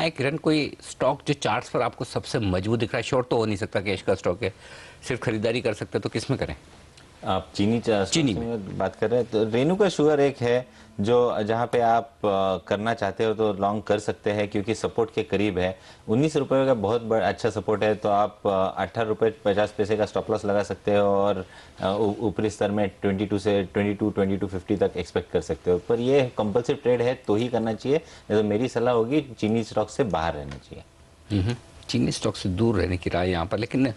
बताएं किरण, कोई स्टॉक जो चार्ट्स पर आपको सबसे मजबूत दिख रहा है? शॉर्ट तो हो नहीं सकता, कैश का स्टॉक है, सिर्फ खरीदारी कर सकते हैं, तो किस में करें? आप चीनी चीनी स्टॉक्स में। में बात कर रहे हैं तो रेणुका शुगर एक है जो जहां पे आप करना चाहते हो तो लॉन्ग कर सकते हैं क्योंकि सपोर्ट के करीब है। 19 रुपये का बहुत बड़ा अच्छा सपोर्ट है, तो आप 18 रुपये 50 पैसे का स्टॉप लॉस लगा सकते हो और ऊपरी स्तर में 22 से 22 तक एक्सपेक्ट कर सकते हो। पर ये कंपल्सरी ट्रेड है तो ही करना चाहिए, नहीं तो मेरी सलाह होगी चीनी स्टॉक से बाहर रहना चाहिए। चीनी स्टॉक से दूर रहने की राय यहाँ पर। लेकिन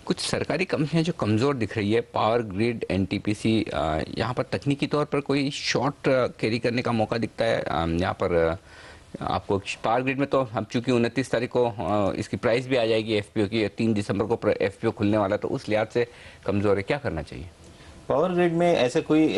कुछ सरकारी कंपनियां जो कमज़ोर दिख रही है, पावर ग्रिड, एनटीपीसी, यहाँ पर तकनीकी तौर पर कोई शॉर्ट कैरी करने का मौका दिखता है यहाँ पर? आपको पावर ग्रिड में तो अब चूंकि 29 तारीख को इसकी प्राइस भी आ जाएगी एफपीओ की, 3 दिसंबर को एफपीओ खुलने वाला, तो उस लिहाज से कमज़ोर है, क्या करना चाहिए? पावर ग्रिड में ऐसे कोई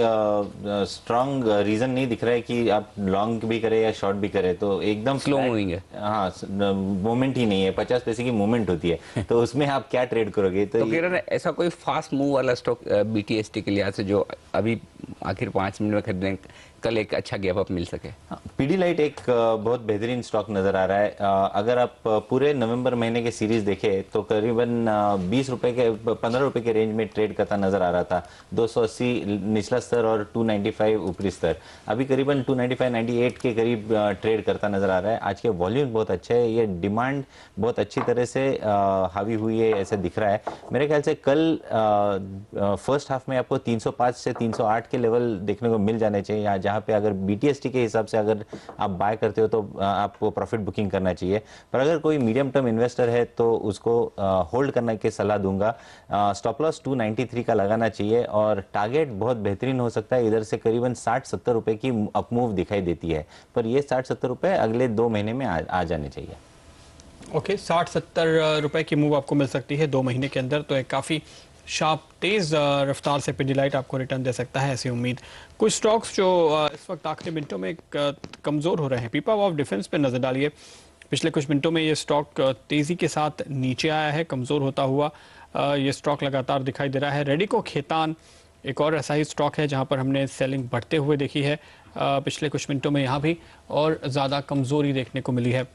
स्ट्रांग रीजन नहीं दिख रहा है कि आप लॉन्ग भी करें या शॉर्ट भी करें, तो एकदम स्लो मूविंग है। हाँ, मूवमेंट ही नहीं है। 50 पैसे की मूवमेंट होती है तो उसमें आप क्या ट्रेड करोगे? तो किरण, ऐसा कोई फास्ट मूव वाला स्टॉक बीटीएसटी के लिहाज से जो अभी आखिर 5 मिनट में खरीदने, कल एक अच्छा गैप अप मिल सके? पीडीलाइट एक बहुत बेहतरीन स्टॉक नजर आ रहा है। अगर आप पूरे नवंबर महीने के सीरीज देखें तो करीबन 20 रुपए के 15 रुपए के रेंज में ट्रेड करता नजर आ रहा था। 280 निचला स्तर और 295 ऊपरी स्तर। अभी करीबन 295-98 के करीब ट्रेड करता नजर आ रहा है। आज के वॉल्यूम बहुत अच्छे है, ये डिमांड बहुत अच्छी तरह से हावी हुई है ऐसा दिख रहा है। मेरे ख्याल से कल फर्स्ट हाफ में आपको 305 से 308 के लेवल देखने को मिल जाने चाहिए, जहां पे अगर बीटीएसटी के हिसाब से अगर आप बाय करते हो तो आपको प्रॉफिट बुकिंग करना चाहिए। पर अगर कोई मीडियम टर्म इन्वेस्टर है तो उसको होल्ड करने की सलाह दूंगा। स्टॉप लॉस 293 का लगाना चाहिए और टारगेट बहुत बेहतरीन हो सकता है। इधर से करीबन 60-70 रुपए की अपमूव दिखाई देती है, पर ये 60-70 रुपए अगले 2 महीने में आ जाने चाहिए। ओके, 60-70 रुपए की मूव आपको मिल सकती है 2 महीने के अंदर, तो एक काफ़ी शार्प तेज़ रफ्तार से पिडिलाइट आपको रिटर्न दे सकता है, ऐसी उम्मीद। कुछ स्टॉक्स जो इस वक्त आखिरी मिनटों में कमज़ोर हो रहे हैं, पीपा ऑफ डिफेंस पे नज़र डालिए। पिछले कुछ मिनटों में ये स्टॉक तेज़ी के साथ नीचे आया है, कमज़ोर होता हुआ ये स्टॉक लगातार दिखाई दे रहा है। रेडिको खेतान एक और ऐसा ही स्टॉक है जहाँ पर हमने सेलिंग बढ़ते हुए देखी है पिछले कुछ मिनटों में, यहाँ भी और ज़्यादा कमज़ोरी देखने को मिली है।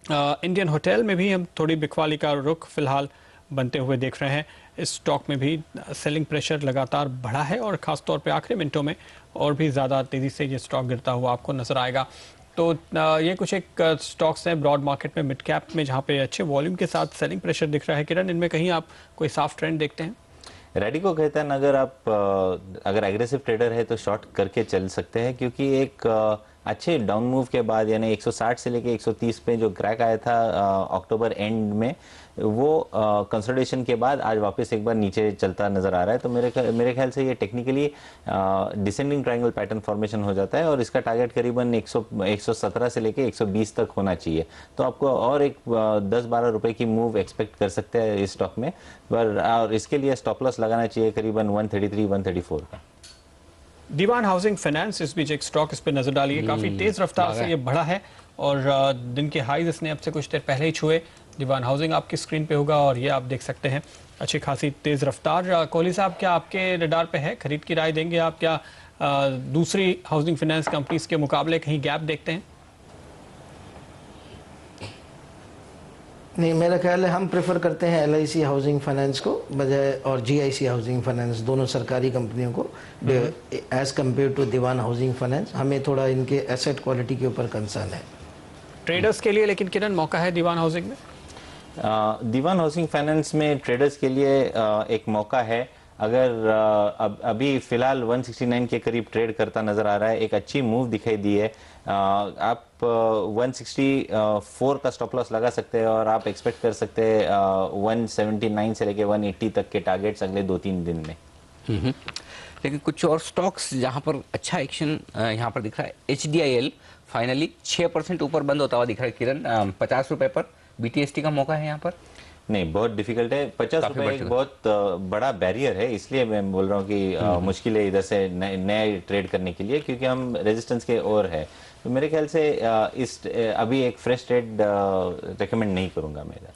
इंडियन होटल में भी हम थोड़ी बिकवाली का रुख फिलहाल बनते हुए देख रहे हैं। इस स्टॉक में भी सेलिंग प्रेशर लगातार बढ़ा है और ख़ास तौर पे आखिरी मिनटों में और भी ज़्यादा तेज़ी से ये स्टॉक गिरता हुआ आपको नज़र आएगा। तो ये कुछ एक स्टॉक्स हैं ब्रॉड मार्केट में, मिड कैप में, जहाँ पे अच्छे वॉल्यूम के साथ सेलिंग प्रेशर दिख रहा है। किरण, इनमें कहीं आप कोई साफ ट्रेंड देखते हैं? रेडिको कहता है अगर आप अगर एग्रेसिव ट्रेडर है तो शॉर्ट करके चल सकते हैं, क्योंकि एक अच्छे डाउन मूव के बाद यानी 160 से लेके 130 पे जो क्रैक आया था अक्टूबर एंड में, वो कंसोलिडेशन के बाद आज वापस एक बार नीचे चलता नजर आ रहा है। तो मेरे ख्याल से ये technically descending triangle pattern formation हो जाता है और इसका टारगेट करीबन 117 से लेके 120 तक होना चाहिए। तो आपको और एक 10-12 रुपए की मूव एक्सपेक्ट कर सकते हैं इस स्टॉक में, पर और इसके लिए स्टॉप लॉस लगाना चाहिए करीबन 133-134 का। दीवान हाउसिंग फाइनेंस इस बीच एक स्टॉक, इस पर नजर डालिए। काफी तेज रफ्तार से ये बढ़ा है और दिन के हाईज इसने अब से कुछ देर पहले ही छुए। दीवान हाउसिंग आपकी स्क्रीन पे होगा और ये आप देख सकते हैं अच्छी खासी तेज रफ्तार। कोहली साहब, क्या आपके रडार पे है? खरीद की राय देंगे आप? क्या दूसरी हाउसिंग फाइनेंस कंपनीज के मुकाबले कहीं गैप देखते हैं? नहीं, मेरा ख्याल है हम प्रेफर करते हैं एलआईसी हाउसिंग फाइनेंस को बजाय, और जीआईसी हाउसिंग फाइनेंस, दोनों सरकारी कंपनियों को as compare to Dewan housing finance. हमें थोड़ा इनके एसेट क्वालिटी के ऊपर कंसर्न है ट्रेडर्स के लिए। लेकिन किरण, मौका है दीवान हाउसिंग में? दीवान हाउसिंग फाइनेंस में ट्रेडर्स के लिए एक मौका है। अगर अभी फिलहाल 169 के करीब ट्रेड करता नजर आ रहा है, एक अच्छी मूव दिखाई दी है। आप 164 का स्टॉप लॉस लगा सकते हैं और आप एक्सपेक्ट कर सकते हैं 179 से लेके 180 तक के टारगेट्स अगले 2-3 दिन में। लेकिन कुछ और स्टॉक्स जहां पर अच्छा एक्शन यहाँ पर दिख रहा है, HDIL फाइनली 6% ऊपर बंद होता हुआ दिख रहा है। किरण, 50 रुपए पर बीटीएसटी का मौका है यहाँ पर? नहीं, बहुत डिफिकल्ट है। 50 रुपए एक बहुत बड़ा बैरियर है, इसलिए मैं बोल रहा हूँ कि मुश्किल है इधर से नए ट्रेड करने के लिए, क्योंकि हम रेजिस्टेंस के ओर है। तो मेरे ख्याल से अभी एक फ्रेश ट्रेड रिकमेंड नहीं करूंगा मैं इधर।